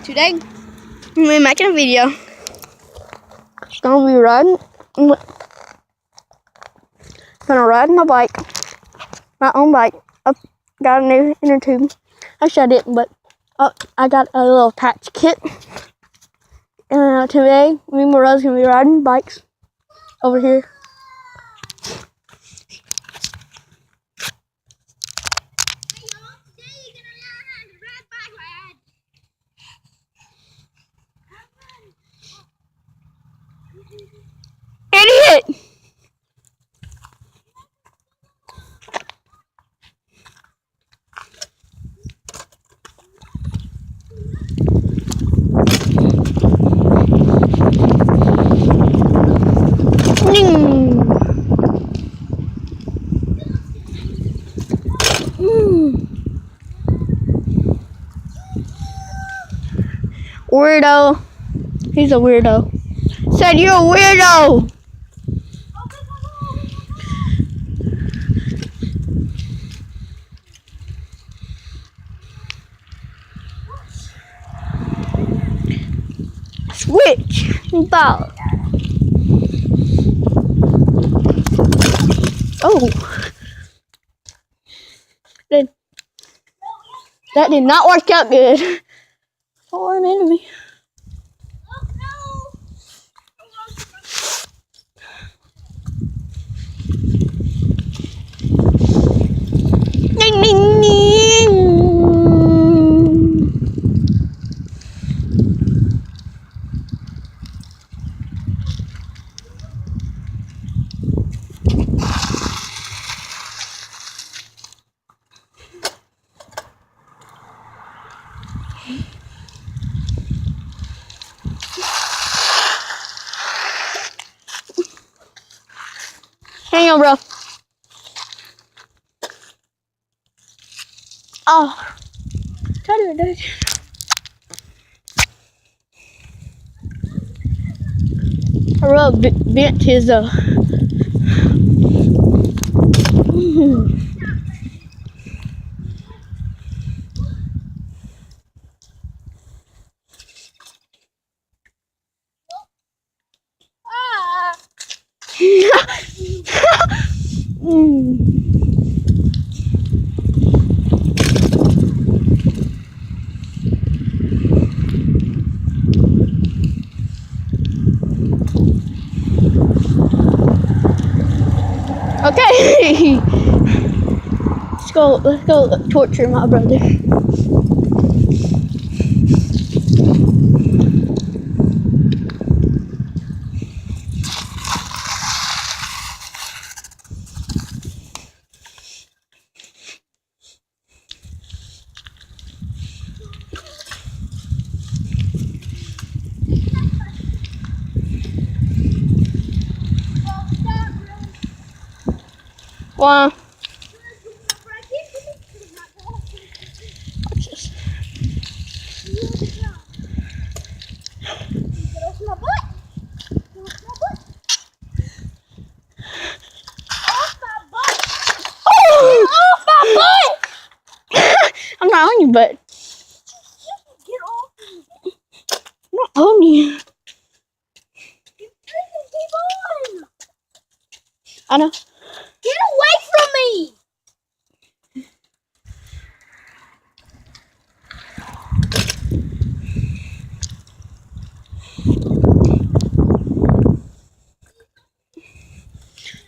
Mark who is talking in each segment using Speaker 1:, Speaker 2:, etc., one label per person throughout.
Speaker 1: Today, we're making a video. It's gonna be riding. Gonna ride my bike, my own bike. I got a new inner tube. Actually, I didn't, but I got a little patch kit. And today, me and my brother's gonna be riding bikes over here. Idiot! Weirdo. He's a weirdo. Said you're a weirdo. Switch ball. Oh. That did not work out good. For an enemy. Ding, ding, ding. Hang on, bro. Oh. Try to do it. I really bent his Okay. Let's go torture my brother. Wow. What's this? Off my butt! I'm not on your butt.
Speaker 2: Get off me.
Speaker 1: I'm not on you.
Speaker 2: You freaking keep on.
Speaker 1: I know.
Speaker 2: Get away from me!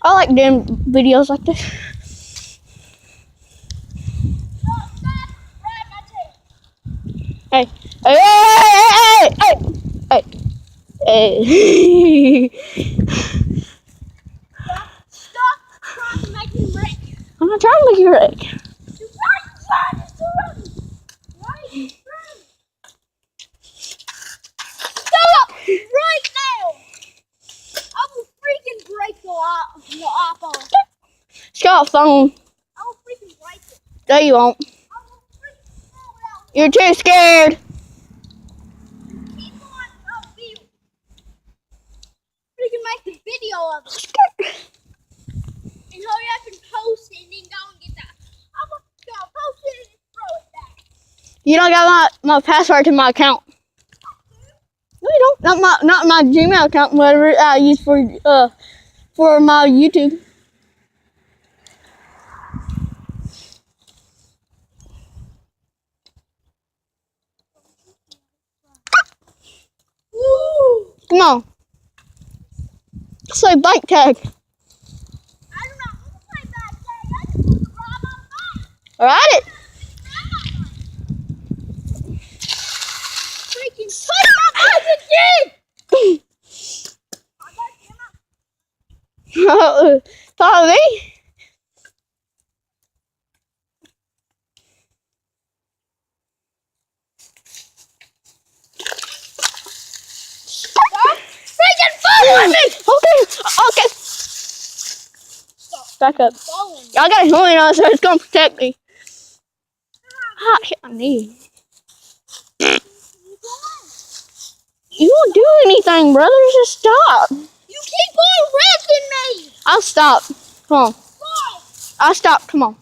Speaker 1: I like doing videos like this. Hey, hey, hey, hey, hey, hey, hey.
Speaker 2: Stop trying to make me wreck.
Speaker 1: I'm not trying to make you wreck.
Speaker 2: You're trying to run. Right? Stop right now. I will freaking break the iPhone.
Speaker 1: It's got a phone.
Speaker 2: I will freaking break it.
Speaker 1: No, you won't.
Speaker 2: I will freaking throw it out.
Speaker 1: You're too scared.
Speaker 2: Keep on. I'll be freaking make the video of it. And hurry up and post it and then go and get that. I'm gonna post it and throw it back.
Speaker 1: You don't got my password to my account. No, you don't. Not my Gmail account. Whatever I use for my YouTube.
Speaker 2: Woo!
Speaker 1: Come on. Let's play bike tag.
Speaker 2: I do not want to play bad tag. I just want to ride my bike.
Speaker 1: Alright it.
Speaker 2: Freaking put my bike again!
Speaker 1: Follow me.
Speaker 2: Freaking following me!
Speaker 1: Okay. Back up.
Speaker 2: Following me.
Speaker 1: I got a helmet on, so it's gonna protect me. Ah, hit my knee. You won't do anything, brother. Just stop.
Speaker 2: You keep on wrecking me!
Speaker 1: I'll stop. Come on.
Speaker 2: Why?
Speaker 1: I'll stop. Come on.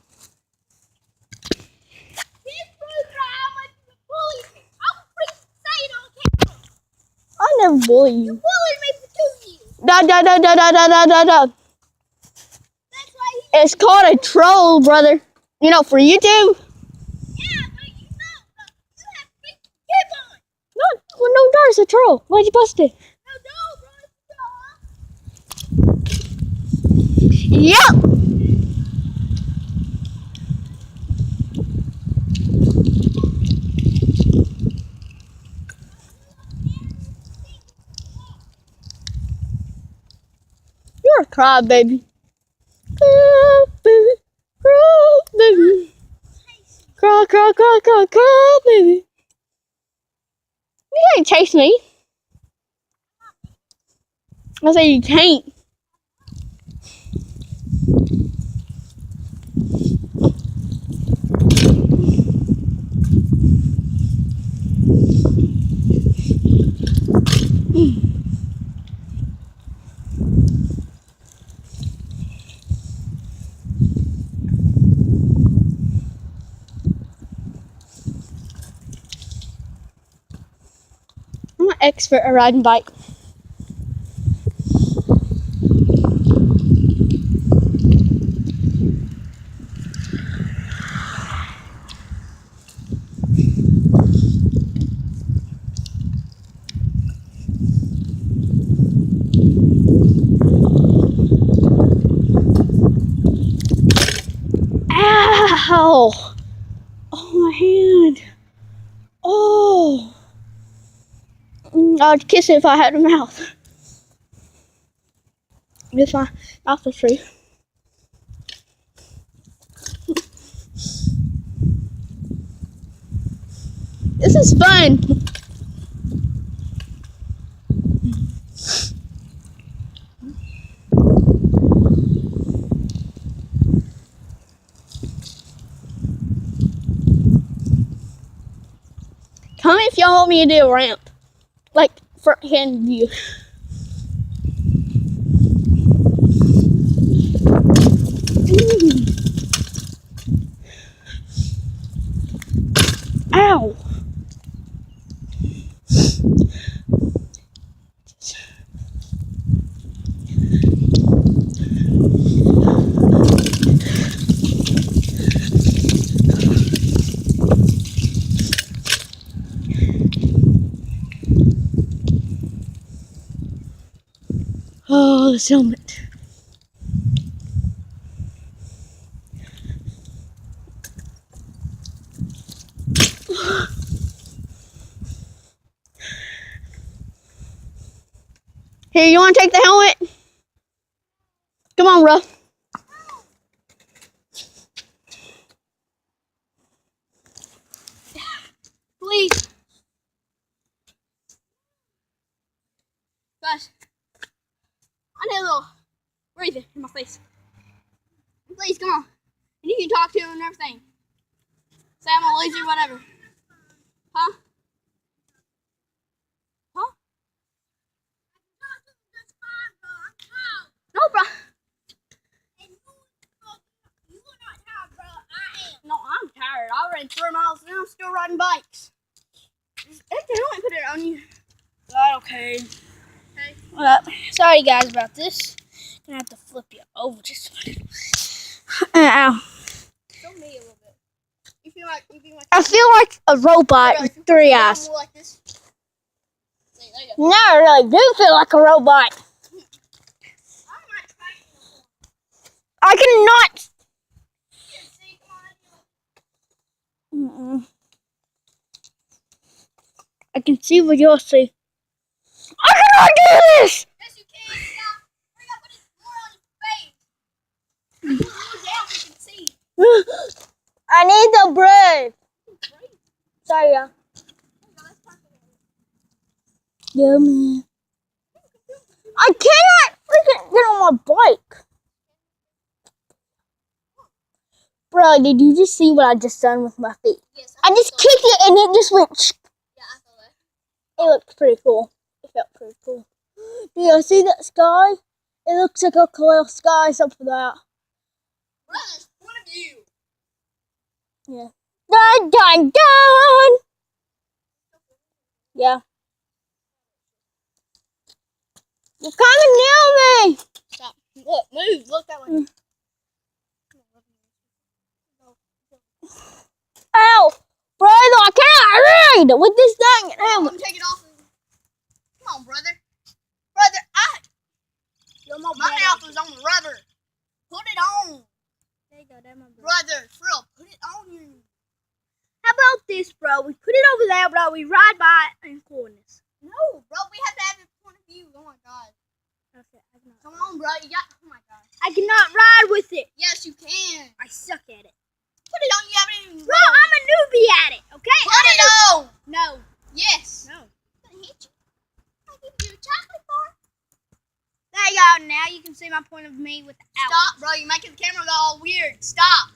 Speaker 2: This proves how much you bully me. I will freaking say it on camera.
Speaker 1: I never bully
Speaker 2: You
Speaker 1: you.
Speaker 2: bullied me for 2 years.
Speaker 1: Da.
Speaker 2: That's why
Speaker 1: It's called a troll, brother. You know, for YouTube.
Speaker 2: Yeah, but you know, you have freaking give on.
Speaker 1: No, it's a troll. Why'd you bust it?
Speaker 2: No, bro,
Speaker 1: Yep. You're a crybaby. Crybaby. Crybaby. You can't chase me. I say you can't. I'm an expert at riding bike. Ow! Oh, my hand. Oh. I'd kiss it if I had a mouth. If my mouth was free. This is fun. Comment if y'all want me to do a ramp. Like, front hand view. Ow! Oh, this helmet. Here, you want to take the helmet? Come on, bro.
Speaker 2: Please. Guys, I need a little breathing in my face. Please, come on. And you can talk to him and everything. Say I'm a lazy, whatever. Huh? Huh? No, bro. No, I'm tired. I ran 4 miles and I'm still riding bikes. Hey, the helmet put it on you. So I don't
Speaker 3: Hey.
Speaker 2: Hey.
Speaker 3: Sorry guys about this. Gonna have to flip you over just a minute. Ow.
Speaker 2: Show me a little bit. You feel like
Speaker 1: I feel like a robot with 3 eyes.
Speaker 2: more like this. See, there you
Speaker 1: No,
Speaker 2: go.
Speaker 1: I really do feel like a robot.
Speaker 2: I'm not trying to.
Speaker 1: I cannot.
Speaker 2: See, come on.
Speaker 1: I can see what you'll see. I cannot do this!
Speaker 2: Yes, you can. Stop. Hurry up, put it more on your face. Pull it more down so you can see.
Speaker 1: I need the bread. Sorry, y'all. Yeah, man. I cannot freaking get on my bike. Bro, did you just see what I just done with my feet?
Speaker 2: Yes,
Speaker 1: I just
Speaker 2: saw
Speaker 1: kicked it and it just went.
Speaker 2: Yeah, I saw that.
Speaker 1: It looked pretty cool. It felt pretty cool. Do you see that sky? It looks like a clear sky, except for that.
Speaker 2: Bro, there's one of you.
Speaker 1: Yeah. Dun dun dun! Yeah. You're coming near me!
Speaker 2: Stop. Look, move. Look that way.
Speaker 1: Ow! Brother, I cannot read with this thing at home.
Speaker 2: Let me take it off. Come on, brother. Brother, my mouth is on the rubber. Put it on.
Speaker 3: There you go, that's my
Speaker 2: Brother, for real, put it on you.
Speaker 3: How about this, bro? We put it over there, bro. We ride by and corners.
Speaker 2: No, bro, we have to have a point of view. Oh my god.
Speaker 3: Okay,
Speaker 2: Come on, bro. You got. Oh my god.
Speaker 3: I cannot ride with it.
Speaker 2: Yes, you can.
Speaker 3: I suck at it.
Speaker 2: Put it on. You haven't even.
Speaker 3: Bro, I'm a newbie at it, okay?
Speaker 2: Put it on.
Speaker 3: No.
Speaker 2: Yes.
Speaker 3: No.
Speaker 2: I'm gonna hit you. I'll give you a chocolate bar.
Speaker 3: There you go. Now you can see my point of me with the out.
Speaker 2: Stop, bro. You're making the camera go all weird. Stop.